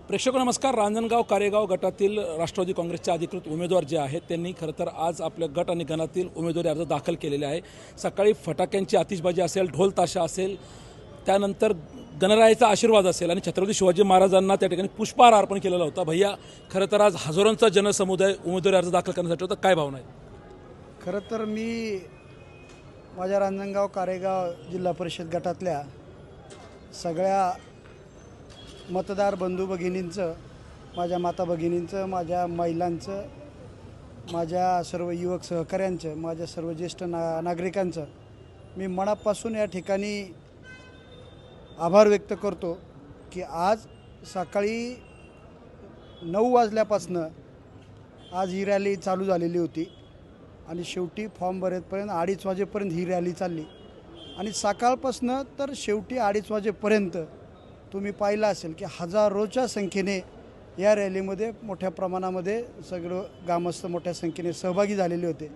प्रेक्षक नमस्कार. रांजणगाव कारेगाव गटातील राष्ट्रवादी काँग्रेसचे अधिकृत उमेदवार जे आहेत त्यांनी खरं तर आज आपल्या गट आणि गणातील उमेदवारी अर्ज दाखल केलेले आहे. सकाळी फटाक्यांची आतिषबाजी असेल, ढोल ताशा असेल, त्यानंतर गणरायाचा आशीर्वाद असेल आणि छत्रपती शिवाजी महाराजांना त्या ठिकाणी पुष्पहार अर्पण केलेला होता. भैया, खरं तर आज हजारोंचा जनसमुदाय उमेदवारी अर्ज दाखल करण्यासाठी होता. काय भावना आहेत? खरं तर मी माझ्या रांजणगाव कारेगाव जिल्हा परिषद गटातल्या सगळ्या मतदार बंधू भगिनींचं, माझ्या माता भगिनींचं, माझ्या महिलांचं, माझ्या सर्व युवक सहकाऱ्यांचं, माझ्या सर्व ज्येष्ठ नागरिकांचं मी मनापासून या ठिकाणी आभार व्यक्त करतो की आज सकाळी 9 वाजल्यापासनं आज ही रॅली चालू झालेली होती आणि शेवटी फॉर्म भरेपर्यंत 2:30 वाजेपर्यंत ही रॅली चालली आणि सकाळपासनं तर शेवटी 2:30 वाजेपर्यंत तुम्ही पाहिलं असेल की हजारोच्या संख्येने या रॅलीमध्ये मोठ्या प्रमाणामध्ये सगळं ग्रामस्थ मोठ्या संख्येने सहभागी झालेले होते.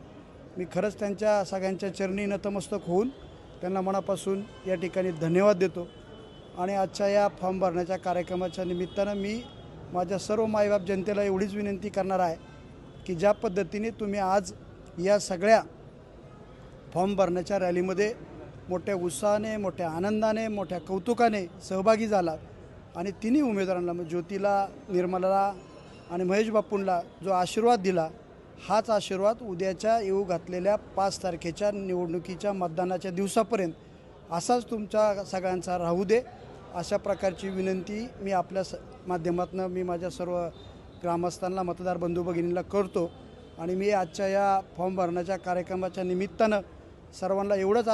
मी खरंच त्यांच्या सगळ्यांच्या चरणी नतमस्तक होऊन त्यांना मनापासून या ठिकाणी धन्यवाद देतो. आणि आजच्या या फॉर्म भरण्याच्या कार्यक्रमाच्या निमित्तानं मी माझ्या सर्व मायबाप जनतेला एवढीच विनंती करणार आहे की ज्या पद्धतीने तुम्ही आज या सगळ्या फॉर्म भरण्याच्या रॅलीमध्ये मोठ्या उत्साहाने, मोठ्या आनंदाने, मोठ्या कौतुकाने सहभागी झाला आणि तिन्ही उमेदवारांना म्हणजे ज्योतीला, निर्मलाला आणि महेश बापूंना जो आशीर्वाद दिला, हाच आशीर्वाद उद्याच्या येऊ घातलेल्या 5 तारखेच्या निवडणुकीच्या मतदानाच्या दिवसापर्यंत असाच तुमच्या सगळ्यांचा राहू दे, अशा प्रकारची विनंती मी आपल्या माध्यमातून मी माझ्या सर्व ग्रामस्थांना, मतदार बंधू भगिनींना करतो. आणि मी आजच्या या फॉर्म भरण्याच्या कार्यक्रमाच्या निमित्तानं सर्वांना एवढंच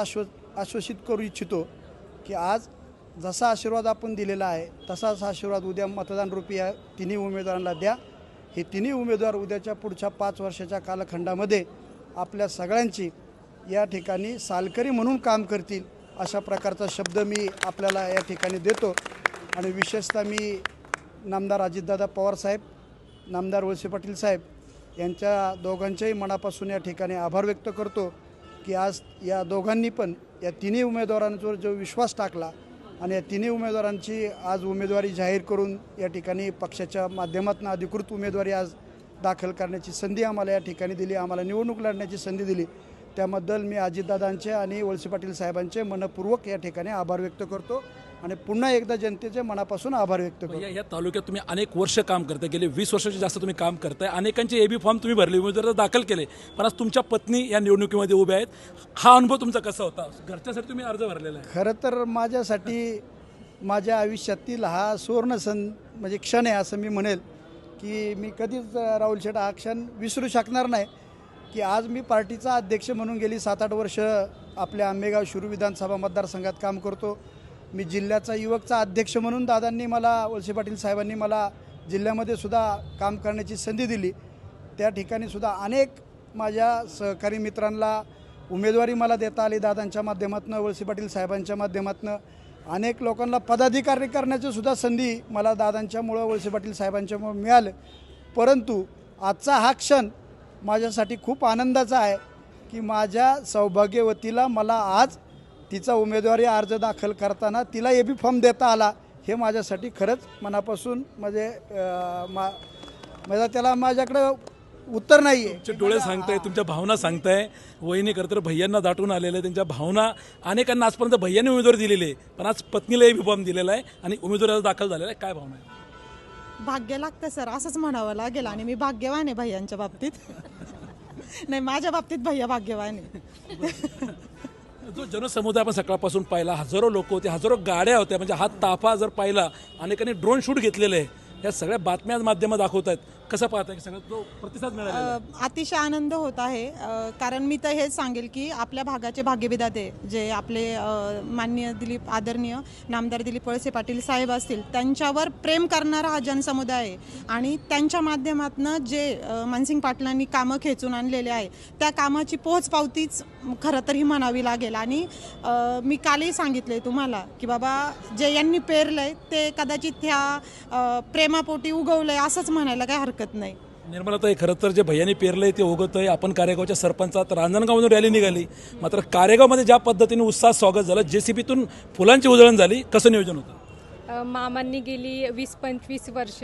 आश्वासित करू इच्छितो की आज जसा आशीर्वाद आपण दिलेला आहे तसाच आशीर्वाद उद्या मतदानरूपी या तिन्ही उमेदवारांना द्या. हे तिन्ही उमेदवार उद्याच्या पुढच्या 5 वर्षाच्या कालखंडामध्ये आपल्या सगळ्यांची या ठिकाणी सालकरी म्हणून काम करतील, अशा प्रकारचा शब्द मी आपल्याला या ठिकाणी देतो. आणि विशेषतः मी नामदार अजितदादा पवारसाहेब, नामदार वळसे पाटील साहेब यांच्या दोघांच्याही मनापासून या ठिकाणी आभार व्यक्त करतो की आज या दोघांनी पण या तिन्ही उमेदवारांवर जो विश्वास टाकला आणि या तिन्ही उमेदवारांची आज उमेदवारी जाहीर करून या ठिकाणी पक्षाच्या माध्यमातून अधिकृत उमेदवारी आज दाखल करण्याची संधी आम्हाला या ठिकाणी दिली, आम्हाला निवडणूक लढण्याची संधी दिली, त्याबद्दल मी अजितदादांचे आणि वळसे पाटील साहेबांचे मनपूर्वक या ठिकाणी आभार व्यक्त करतो आणि पुन्हा एकदा जनतेचे मनापासून आभार व्यक्त करतो. या तालुक्यात तुम्ही अनेक वर्ष काम करताय, गेले 20 वर्षाचे जास्त तुम्ही काम करताय, अनेकांचे एबी फॉर्म तुम्ही भरले, उमेदवार दाखल केले, पण आज तुमच्या पत्नी या निवडणुकीमध्ये उभ्या आहेत. हा अनुभव तुमचा कसा होता? घरच्यासाठी तुम्ही अर्ज भरलेला आहे. खरं तर माझ्यासाठी माझ्या आयुष्यातील हा सुवर्ण म्हणजे क्षण आहे असं मी म्हणेल की मी कधीच राहुल शेठ हा क्षण विसरू शकणार नाही की आज मी पार्टीचा अध्यक्ष म्हणून गेली 7-8 वर्ष आपल्या आंबेगाव शिरूर विधानसभा मतदारसंघात काम करतो. मी जिल्ह्याचा युवकचा अध्यक्ष म्हणून दादांनी मला, वळसे पाटील साहेबांनी मला जिल्ह्यामध्ये सुद्धा काम करण्याची संधी दिली. त्या ठिकाणी सुद्धा अनेक माझ्या सहकारी मित्रांना उमेदवारी मला देता आली दादांच्या माध्यमातून, वळसे पाटील साहेबांच्या माध्यमातून. अनेक लोकांना पदाधिकारी करण्याची सुद्धा संधी मला दादांच्यामुळं, वळसे पाटील साहेबांच्यामुळं मिळालं. परंतु आजचा हा क्षण माझ्यासाठी खूप आनंदाचा आहे की माझ्या सौभाग्यवतीला मला आज तिचा उमेदवारी अर्ज दाखल करताना तिला एबी फॉर्म देता आला, हे माझ्यासाठी खरंच मनापासून म्हणजे त्याला माझ्याकडं उत्तर नाही आहे. तुमचे डोळे सांगताय, तुमच्या भावना सांगताय. वहिनी खरं तर भैयांना दाटून आलेलं आहे, त्यांच्या भावना अनेकांना आजपर्यंत भैयांनी उमेदवारी दिलेली आहे, पण आज पत्नीला एबी फॉर्म दिलेला आहे आणि उमेदवारी अर्ज दाखल झालेला आहे. काय भावना आहे? भाग्य लागतं सर, असंच म्हणावं लागेल. आणि मी भाग्यवान आहे भैयांच्या बाबतीत. नाही, माझ्या बाबतीत भैया भाग्यवान आहे. जो जनसमुदाय आपण सकाळपासून पाहिला, हजारो लोक होते, हजारो गाड्या होत्या, म्हणजे हा ताफा जर पाहिला, अनेकांनी ड्रोन शूट घेतलेले आहे, या सगळ्या बातम्या माध्यमं दाखवत आहेत. कसं पाहताय की सगळ्यात जो प्रतिसाद मिळाला? अतिशय आनंद होत आहे. कारण मी तर हेच सांगेल की आपल्या भागाचे भाग्यविधाते जे आपले माननीय आदरणीय नामदार दिलीप वळसे पाटील साहेब असतील, त्यांच्यावर प्रेम करणारा हा जनसमुदाय आहे आणि त्यांच्या माध्यमातून जे मानसिंग पाटलांनी कामं खेचून आणलेले आहे, त्या कामाची पोहोचपावतीच खरं तर ही म्हणावी लागेल. आणि मी कालही सांगितले तुम्हाला की बाबा जे यांनी पेरलंय ते कदाचित ह्या प्रेमापोटी उगवलंय असंच म्हणायला काही हरकत नाही. निर्मलाताई, खरं तर जे भैयानी पेरलंय ते उगवत आहे. आपण कारेगावच्या सरपंचात रांजणगावमधून रॅली निघाली, मात्र कारेगावमध्ये ज्या पद्धतीने उत्साहात स्वागत झालं, JCBतून फुलांची उधळण झाली, कसं नियोजन होतं? मामांनी गेली 20-25 वर्ष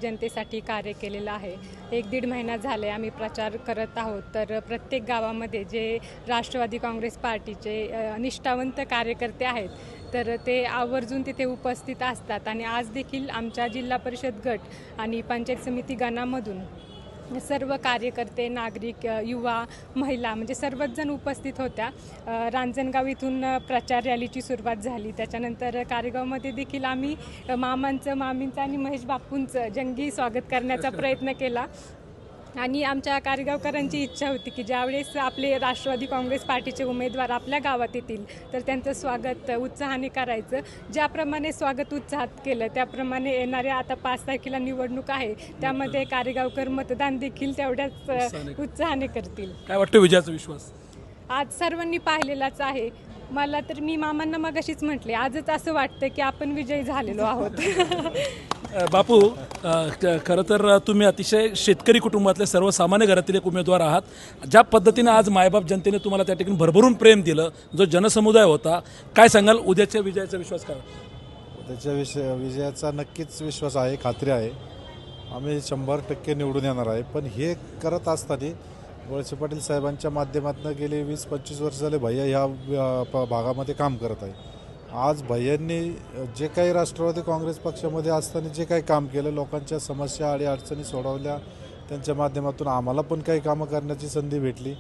जनतेसाठी कार्य केलेलं आहे. 1-1.5 महिना झाले आम्ही प्रचार करत आहोत. तर प्रत्येक गावामध्ये जे राष्ट्रवादी काँग्रेस पार्टीचे निष्ठावंत कार्यकर्ते आहेत तर ते आवर्जून तिथे उपस्थित असतात आणि आज देखील आमच्या जिल्हा परिषद गट आणि पंचायत समिती गणामधून सर्व कार्यकर्ते, नागरिक, युवा, महिला म्हणजे सर्वच जण उपस्थित होत्या. रांजणगाव इथून प्रचार रॅलीची सुरुवात झाली. त्याच्यानंतर कारेगावमध्ये देखील आम्ही मामांचं, मामींचं आणि महेश बापूंचं जंगी स्वागत करण्याचा प्रयत्न केला. आणि आमच्या कारेगावकरांची इच्छा होती की ज्यावेळेस आपले राष्ट्रवादी काँग्रेस पार्टीचे उमेदवार आपल्या गावात येतील तर त्यांचं स्वागत उत्साहाने करायचं. ज्याप्रमाणे स्वागत उत्साहात केलं त्याप्रमाणे येणाऱ्या आता 5 तारखेला निवडणूक आहे त्यामध्ये कारेगावकर मतदान देखील तेवढ्याच उत्साहाने करतील. काय वाटतं विजयाचा विश्वास? आज सर्वांनी पाहिलेलाच आहे. मला तर मी मामांना मगाशीच म्हटले आजच असं वाटतं की आपण विजयी झालेलो आहोत. बापू, खरं तर तुम्ही अतिशय शेतकरी कुटुंबातले सर्वसामान्य घरातील एक उमेदवार आहात. ज्या पद्धतीने आज मायबाप जनतेने तुम्हाला त्या ठिकाणी भरभरून प्रेम दिलं, जो जनसमुदाय होता, काय सांगाल उद्याच्या विजयाचा विश्वास काय? त्याच्या विजयाचा नक्कीच विश्वास आहे, खात्री आहे. आम्ही 100% निवडून येणार आहे. पण हे करत असताना वळसे पाटील साहेबांच्या माध्यमातून गेले 20-25 वर्ष झाले भैया ह्या भागामध्ये काम करत आहे. आज भैयांनी जे काही राष्ट्रवादी काँग्रेस पक्षामध्ये असताना जे काही काम केलं, लोकांच्या समस्या आणि अडचणी सोडवल्या, त्यांच्या माध्यमातून आम्हाला पण काही कामं करण्याची संधी भेटली.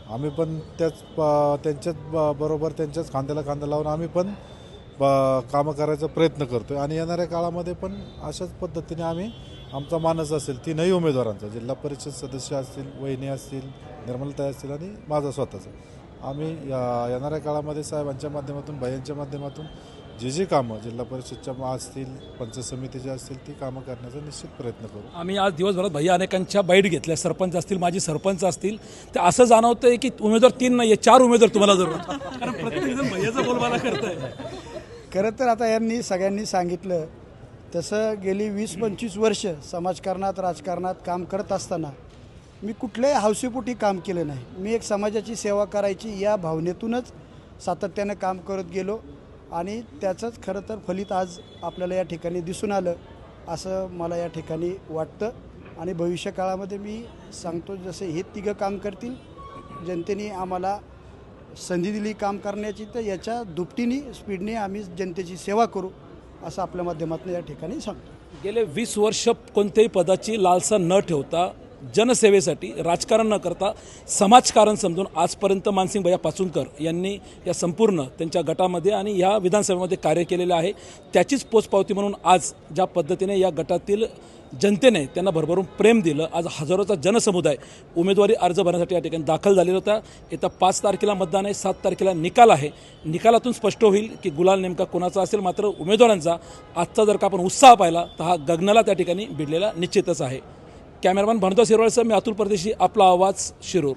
आम्ही पण त्यांच्याच बरोबर त्यांच्याच खांद्याला खांदा लावून आम्ही पण कामं करायचा प्रयत्न करतो आहे. आणि येणाऱ्या काळामध्ये पण अशाच पद्धतीने आम्ही आमचा मानस असेल 3ही उमेदवारांचा, जिल्हा परिषद सदस्य असतील, वहिनी असतील, निर्मलताई असतील आणि माझा स्वतःचा, आम्ही येणाऱ्या काळामध्ये साहेबांच्या माध्यमातून, भैयांच्या माध्यमातून जी कामं जिल्हा परिषदच्या असतील, पंचायत समितीच्या असतील ती कामं करण्याचा निश्चित प्रयत्न करू. आम्ही आज दिवसभरात भैया अनेकांच्या बाईट घेतल्या, सरपंच असतील, माजी सरपंच असतील. ते असं जाणवतंय की उमेदवार 3 नाही, 4 उमेदवार तुम्हाला जरूर, कारण प्रत्येकजण भैयाचा बोलबाला करतंय. खरं तर आता यांनी सगळ्यांनी सांगितलं तसं गेली 20-25 वर्ष समाजकारणात, राजकारणात काम करत असताना मी कुठल्याही हौसेपोटी काम केलं नाही. मी एक समाजाची सेवा करायची या भावनेतूनच सातत्यानं काम करत गेलो आणि त्याचंच खरं तर फलित आज आपल्याला या ठिकाणी दिसून आलं असं मला या ठिकाणी वाटतं. आणि भविष्यकाळामध्ये मी सांगतो जसे हे 3 काम करतील, जनतेने आम्हाला संधी दिली काम करण्याची तर याच्या दुपटीने स्पीडने आम्ही जनतेची सेवा करू असं आपल्या माध्यमातून या ठिकाणी सांगतो. गेले 20 वर्ष कोणत्याही पदाची लालसा न ठेवता, जनसेवेसाठी राजकारण न करता समाजकारण समजून आजपर्यंत मानसिंग भैया पाचुनकर यांनी या संपूर्ण त्यांच्या गटामध्ये आणि या विधानसभेमध्ये कार्य केलेलं आहे. त्याचीच पोचपावती म्हणून आज ज्या पद्धतीने या गटातील जनतेने त्यांना भरभरून प्रेम दिलं, आज हजारोचा जनसमुदाय उमेदवारी अर्ज भरण्यासाठी या ठिकाणी दाखल झालेला होता. येत्या 5 तारखेला मतदान आहे, 7 तारखेला निकाल आहे. निकालातून स्पष्ट होईल की गुलाल नेमका कोणाचा असेल. मात्र उमेदवारांचा आजचा जर का आपण उत्साह पाहिला तर हा गगनाला त्या ठिकाणी भिडलेला निश्चितच आहे. कॅमेरामॅन भानुदास हिरवाळसह मी अतुल परदेशी, आपला आवाज, शिरूर.